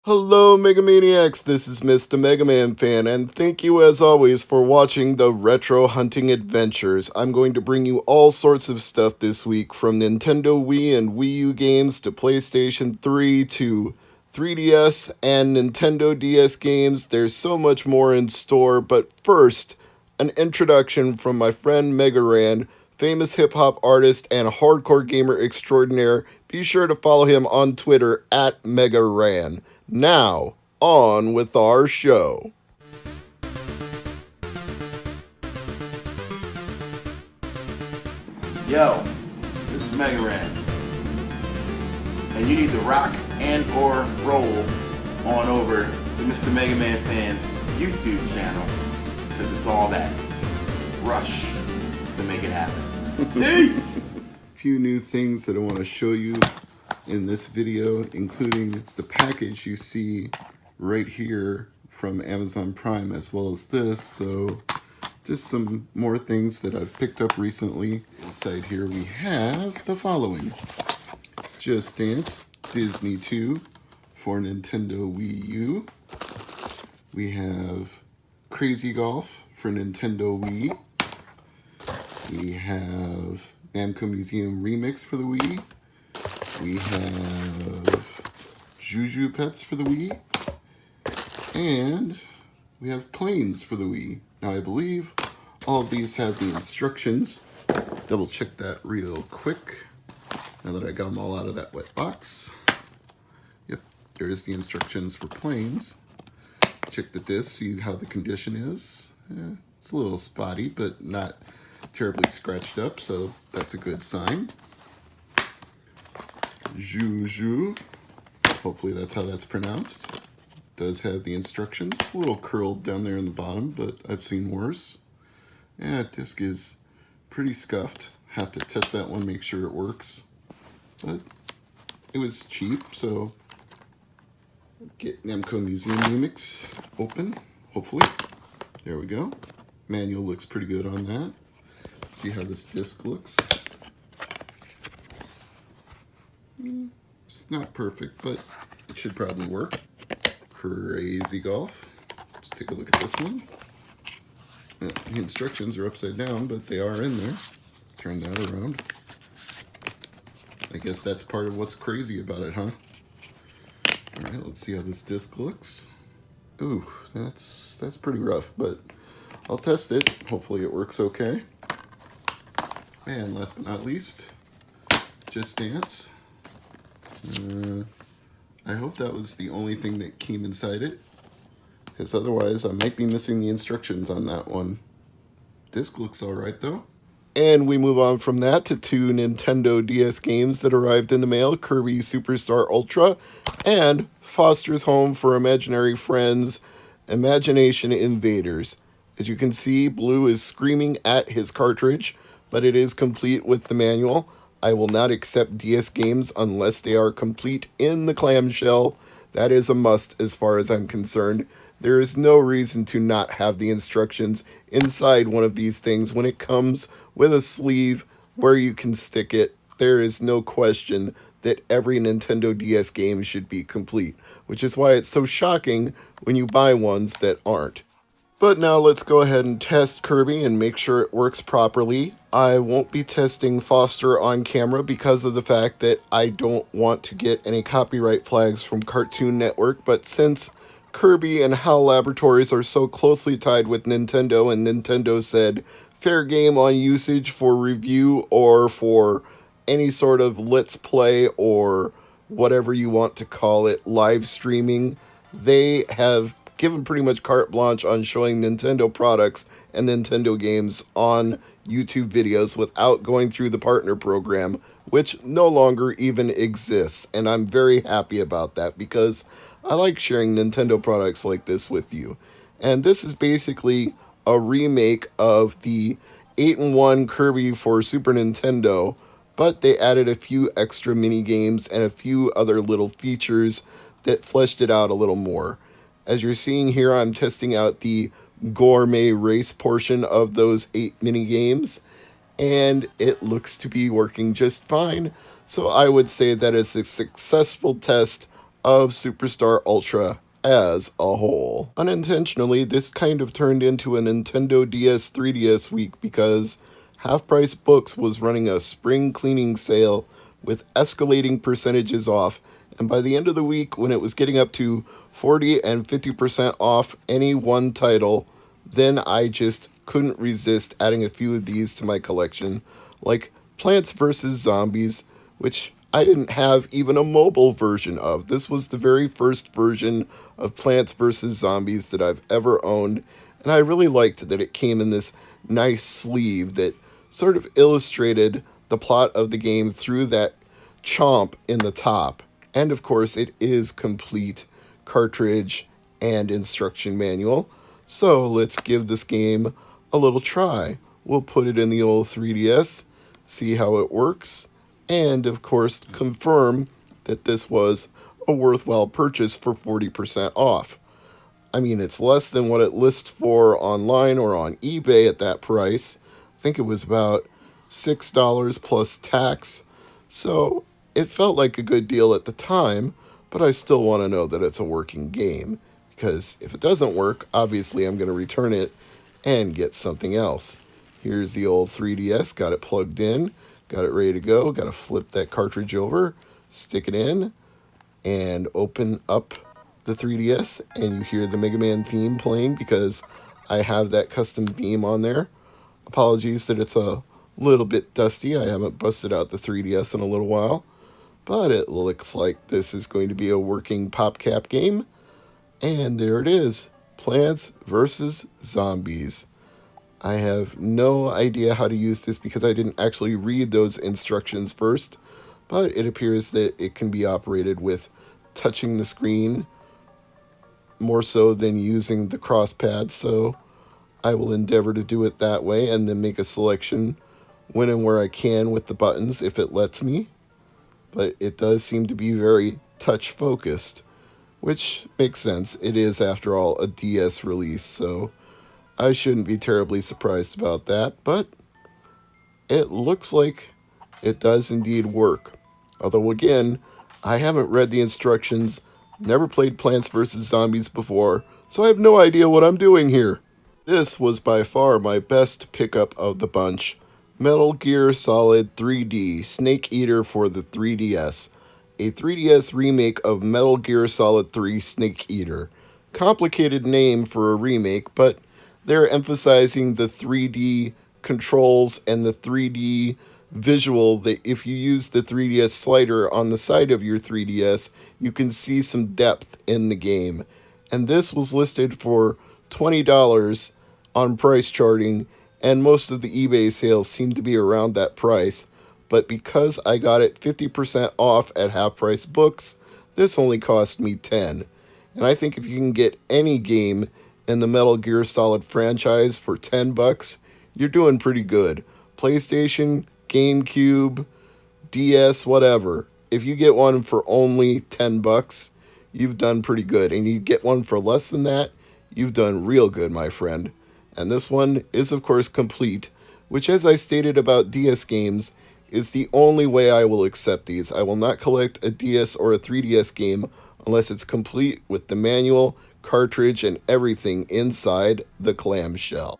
Hello, Megamaniacs! This is Mr. MegaManFan, and thank you as always for watching the Retro Hunting Adventures. I'm going to bring you all sorts of stuff this week, from Nintendo Wii and Wii U games to PlayStation 3 to 3DS and Nintendo DS games. There's so much more in store, but first, an introduction from my friend Megaran, famous hip-hop artist and hardcore gamer extraordinaire. Be sure to follow him on Twitter at Megaran. Now, on with our show. Yo, this is MegaManFan, and you need to rock and or roll on over to Mr. MegaManFan's YouTube channel, because it's all that rush to make it happen. Peace! Few new things that I want to show you in this video, including the package you see right here from Amazon Prime, as well as this. So just some more things that I've picked up recently. Inside here we have the following: Just Dance Disney 2 for Nintendo Wii U. We have Crazy Golf for Nintendo Wii. We have Namco Museum Remix for the Wii. We have Juju Pets for the Wii. And we have Planes for the Wii. Now I believe all of these have the instructions. Double check that real quick, now that I got them all out of that wet box. Yep, there's the instructions for Planes. Check the disc, see how the condition is. It's a little spotty, but not terribly scratched up, so that's a good sign. Juju, hopefully that's how that's pronounced. Does have the instructions. A little curled down there in the bottom, but I've seen worse. Yeah, disc is pretty scuffed. Have to test that one, make sure it works. But it was cheap, so get Namco Museum Remix open, hopefully. There we go. Manual looks pretty good on that. See how this disc looks. It's not perfect, but it should probably work. Crazy Golf. Let's take a look at this one. The instructions are upside down, but they are in there. Turn that around. I guess that's part of what's crazy about it, huh? Alright, let's see how this disc looks. Ooh, that's pretty rough, but I'll test it. Hopefully it works okay. And last but not least, Just Dance. I hope that was the only thing that came inside it, because otherwise I might be missing the instructions on that one. Disc looks alright though. And we move on from that to two Nintendo DS games that arrived in the mail: Kirby Superstar Ultra and Foster's Home for Imaginary Friends, Imagination Invaders. As you can see, Blue is screaming at his cartridge, but it is complete with the manual. I will not accept DS games unless they are complete in the clamshell. That is a must as far as I'm concerned. There is no reason to not have the instructions inside one of these things when it comes with a sleeve where you can stick it. There is no question that every Nintendo DS game should be complete, which is why it's so shocking when you buy ones that aren't. But now let's go ahead and test Kirby and make sure it works properly. I won't be testing Foster on camera because of the fact that I don't want to get any copyright flags from Cartoon Network, but since Kirby and HAL Laboratories are so closely tied with Nintendo, and Nintendo said fair game on usage for review or for any sort of let's play or whatever you want to call it, live streaming, they have given pretty much carte blanche on showing Nintendo products and Nintendo games on YouTube videos without going through the partner program, which no longer even exists. And I'm very happy about that because I like sharing Nintendo products like this with you. And this is basically a remake of the 8-in-1 Kirby for Super Nintendo, but they added a few extra mini games and a few other little features that fleshed it out a little more. As you're seeing here, I'm testing out the gourmet race portion of those 8 mini games, and it looks to be working just fine. So I would say that it's a successful test of Superstar Ultra as a whole. Unintentionally, this kind of turned into a Nintendo DS 3DS week because Half Price Books was running a spring cleaning sale with escalating percentages off, and by the end of the week, when it was getting up to 40 and 50% off any one title, then I just couldn't resist adding a few of these to my collection, like Plants vs. Zombies, which I didn't have even a mobile version of. This was the very first version of Plants vs. Zombies that I've ever owned, and I really liked that it came in this nice sleeve that sort of illustrated the plot of the game through that chomp in the top. And of course, it is complete cartridge and instruction manual. So let's give this game a little try. We'll put it in the old 3DS, see how it works, and of course confirm that this was a worthwhile purchase for 40% off. I mean, it's less than what it lists for online or on eBay at that price. I think it was about $6 plus tax. So it felt like a good deal at the time, but I still want to know that it's a working game, because if it doesn't work, obviously I'm going to return it and get something else. Here's the old 3DS, got it plugged in, got it ready to go, got to flip that cartridge over, stick it in, and open up the 3DS, and you hear the Mega Man theme playing because I have that custom theme on there. Apologies that it's a little bit dusty. I haven't busted out the 3DS in a little while, but it looks like this is going to be a working PopCap game. And there it is, Plants vs. Zombies. I have no idea how to use this because I didn't actually read those instructions first, but it appears that it can be operated with touching the screen more so than using the cross pad, so I will endeavor to do it that way and then make a selection when and where I can with the buttons if it lets me. But it does seem to be very touch focused, which makes sense. It is, after all, a DS release, so I shouldn't be terribly surprised about that, but it looks like it does indeed work. Although again, I haven't read the instructions, never played Plants vs. Zombies before, so I have no idea what I'm doing here. This was by far my best pickup of the bunch. Metal Gear Solid 3D Snake Eater for the 3DS. A 3DS remake of Metal Gear Solid 3 Snake Eater. Complicated name for a remake, but they're emphasizing the 3D controls and the 3D visual that if you use the 3DS slider on the side of your 3DS, you can see some depth in the game. And this was listed for $20 on price charting, and most of the eBay sales seem to be around that price. But because I got it 50% off at Half Price Books, this only cost me $10. And I think if you can get any game in the Metal Gear Solid franchise for $10, you're doing pretty good. PlayStation, GameCube, DS, whatever. If you get one for only $10, you've done pretty good. And you get one for less than that, you've done real good, my friend. And this one is, of course, complete, which, as I stated about DS games, is the only way I will accept these. I will not collect a DS or a 3DS game unless it's complete with the manual, cartridge, and everything inside the clamshell.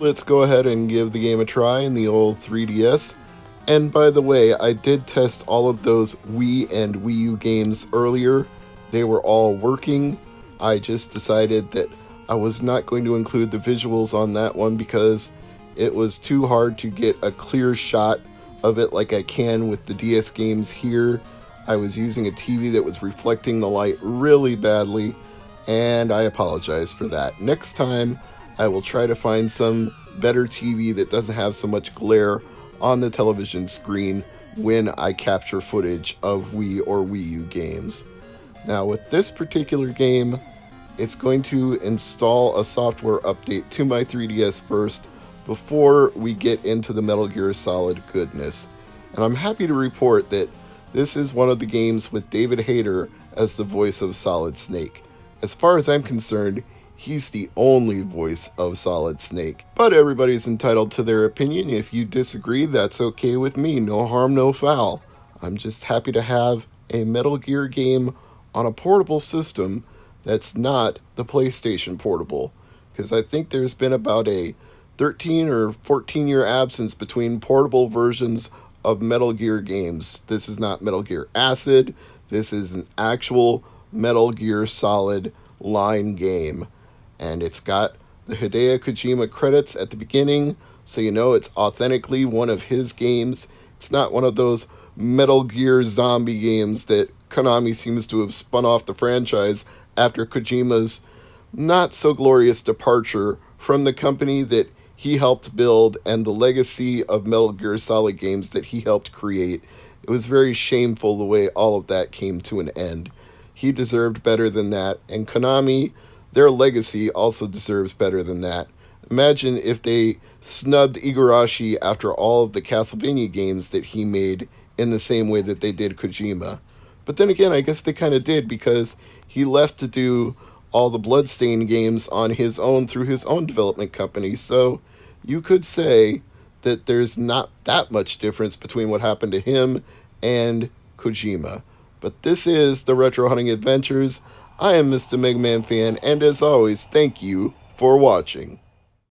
Let's go ahead and give the game a try in the old 3DS. And by the way, I did test all of those Wii and Wii U games earlier. They were all working. I just decided that I was not going to include the visuals on that one because it was too hard to get a clear shot of it like I can with the DS games here. I was using a TV that was reflecting the light really badly, and I apologize for that. Next time, I will try to find some better TV that doesn't have so much glare on the television screen when I capture footage of Wii or Wii U games. Now, with this particular game, it's going to install a software update to my 3DS first before we get into the Metal Gear Solid goodness. And I'm happy to report that this is one of the games with David Hayter as the voice of Solid Snake. As far as I'm concerned, he's the only voice of Solid Snake. But everybody's entitled to their opinion. If you disagree, that's okay with me. No harm, no foul. I'm just happy to have a Metal Gear game on a portable system that's not the PlayStation Portable. Because I think there's been about a 13 or 14-year absence between portable versions of Metal Gear games. This is not Metal Gear Acid. This is an actual Metal Gear Solid line game. And it's got the Hideo Kojima credits at the beginning, so you know it's authentically one of his games. It's not one of those Metal Gear zombie games that Konami seems to have spun off the franchise after Kojima's not so glorious departure from the company that he helped build and the legacy of Metal Gear Solid games that he helped create. It was very shameful the way all of that came to an end. He deserved better than that, and Konami, their legacy also deserves better than that. Imagine if they snubbed Igarashi after all of the Castlevania games that he made in the same way that they did Kojima. But then again, I guess they kind of did, because he left to do all the Bloodstained games on his own through his own development company. So you could say that there's not that much difference between what happened to him and Kojima. But this is the Retro Hunting Adventures. I am Mr. MegaManFan, and as always, thank you for watching.